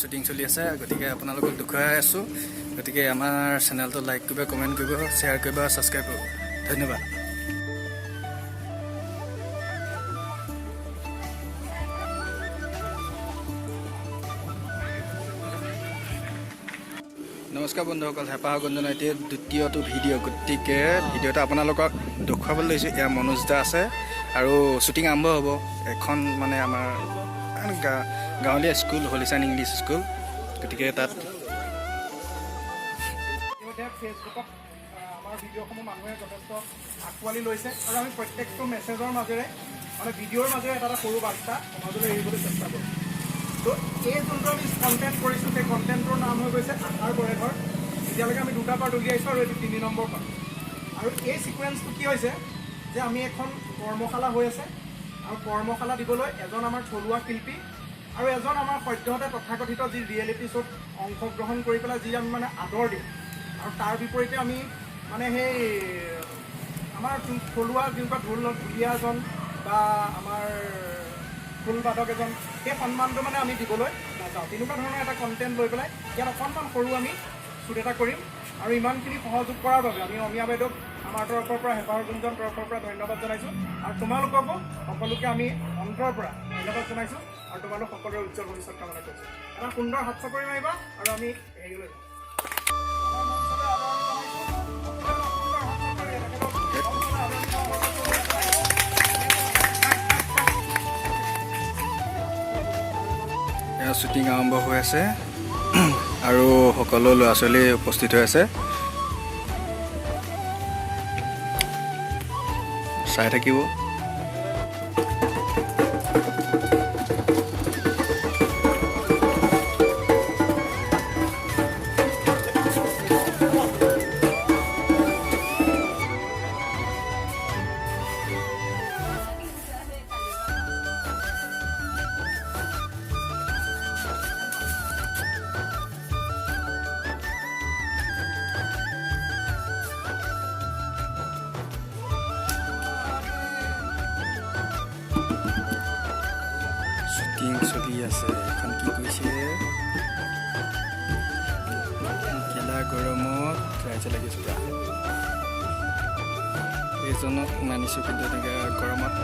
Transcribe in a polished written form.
shooting চলি আছে গতিকে আপোনালোকক দেখুৱাই আছোঁ গতিকে আমাৰ চেনেলটো লাইক কৰিব কমেণ্ট কৰিব শ্বেয়াৰ কৰিব ছাবস্ক্ৰাইব কৰিব ধন্যবাদ নমস্কাৰ বন্ধুসকল হেঁপাহ গুঞ্জন এতিয়া দ্বিতীয়টো ভিডিঅ' গতিকে ভিডিঅ'টো আপোনালোকক দেখুৱাবলৈ লৈছোঁ এয়া মনোজ দা আছে আৰু শ্বুটিং আৰম্ভ হ'ব এখন মানে আমাৰ গাঁৱলীয়া স্কুল হলিচান ইংলিছ স্কুল গতিকে তাত ফেচবুকত আমাৰ ভিডিঅ'সমূহ মানুহে যথেষ্ট আঁকোৱালি লৈছে আৰু আমি প্ৰত্যেকটো মেছেজৰ মাজেৰে মানে ভিডিঅ'ৰ মাজেৰে এটা সৰু বাৰ্তা সমাজলৈ এৰিবলৈ চেষ্টা কৰোঁ তো এই যোনটো আমি কণ্টেণ্ট কৰিছোঁ সেই কণ্টেণ্টটোৰ নাম হৈ গৈছে আশাৰ বৰে ঘৰ এতিয়ালৈকে আমি 2টা পাৰ্ট উলিয়াইছোঁ আৰু এইটো 3 নম্বৰ পাৰ্ট আৰু এই ছিকুৱেঞ্চটো কি হৈছে যে আমি এখন কৰ্মশালা হৈ আছে আৰু কৰ্মশালা দিবলৈ এজন আমাৰ থলুৱা শিল্পী আৰু এজন আমাৰ সদ্যহতে তথাকথিত যি ৰিয়েলিটি শ্ব'ত অংশগ্ৰহণ কৰি পেলাই যি আমি মানে আদৰ দিওঁ আৰু তাৰ বিপৰীতে আমি মানে সেই আমাৰ থলুৱা যেনেকুৱা ঢুলীয়াজন বা আমাৰ ঢোলবাদক এজন সেই সন্মানটো মানে আমি দিবলৈ নাযাওঁ তেনেকুৱা ধৰণৰ এটা কণ্টেণ্ট লৈ পেলাই ইয়াত অকণমান সৰু আমি শ্বুট এটা কৰিম আৰু ইমানখিনি সহযোগ কৰাৰ বাবে আমি অমিয়া বাইদেউক আমাৰ তৰফৰ পৰা হেঁপাহৰ গুঞ্জন তৰফৰ পৰা ধন্যবাদ জনাইছোঁ আৰু তোমালোককো সকলোকে আমি অন্তৰৰ পৰা ধন্যবাদ জনাইছোঁ আৰু তোমালোক সকলোৰে উজ্জ্বল ভৱিষ্যত কামনা কৰিছোঁ এটা সুন্দৰ হাত চাপৰি মাৰিবা আৰু আমি হেৰিলৈ যাম শ্বুটিং আৰম্ভ হৈ আছে আৰু সকলো ল'ৰা ছোৱালী উপস্থিত হৈ আছে চাই থাকিব চলি আছে এখন কি কৈছে গেলা গৰমত ৰাইজে লাগিছে এইজনক মানিছোঁ কিন্তু এনেকৈ গৰমত